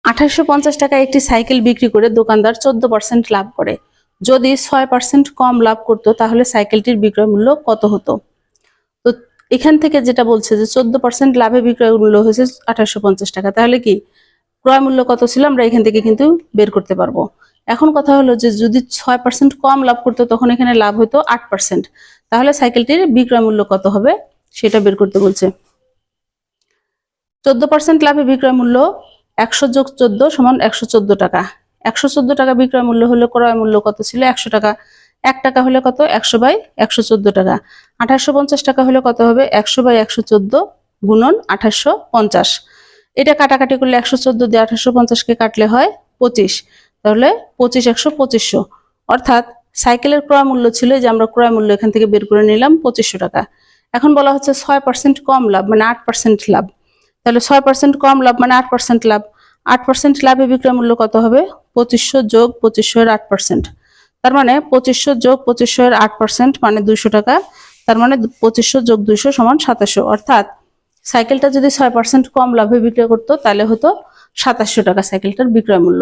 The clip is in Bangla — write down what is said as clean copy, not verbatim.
2850 টাকায় একটি সাইকেল বিক্রি করে দোকানদার 14% লাভ করে। যদি 6% কম লাভ করতো তাহলে সাইকেলটির বিক্রয় মূল্য কত হতো? তো এখান থেকে যেটা বলছে যে 14% লাভে বিক্রয় মূল্য হয়েছে 2850 টাকা, তাহলে কি ক্রয় মূল্য কত ছিল আমরা এখান থেকে কিন্তু বের করতে পারবো। এখন কথা হলো যে যদি 6% কম লাভ করতো তখন এখানে লাভ হতো 8%, তাহলে সাইকেলটির বিক্রয় মূল্য কত হবে সেটা বের করতে বলছে। 14% লাভে বিক্রয় মূল্য 100 যোগ 14 সমান 114 টাকা। 114 টাকা বিক্রয় মূল্য হলে ক্রয় মূল্য কত ছিল 100 টাকা। 1 টাকা হলে কত 100 বাই 114 টাকা। 2850 টাকা হলে কত হবে 100 বাই 114 গুণন 2850। এটা কাটাকাটি করলে 114 দিয়ে 2850 কে কাটলে হয় 25, তাহলে 25 100 2500, অর্থাৎ সাইকেলের ক্রয় মূল্য ছিল যে আমরা ক্রয় মূল্য এখান থেকে বের করে নিলাম 2500 টাকা। এখন বলা হচ্ছে 6% কম লাভ মানে 8% লাভ, তাহলে 6% কম লাভ মানে 8% লাভ। 8% লাভে বিক্রয় মূল্য কত হবে 2500 যোগ 2500 এর 8%, তার মানে 2500 যোগ 2500 এর 8% মানে 200 টাকা, তার মানে 2500 যোগ 200 সমান 2700, অর্থাৎ সাইকেলটা যদি 6% কম লাভে বিক্রয় করতো তাহলে হতো 2700 টাকা সাইকেলটার বিক্রয় মূল্য।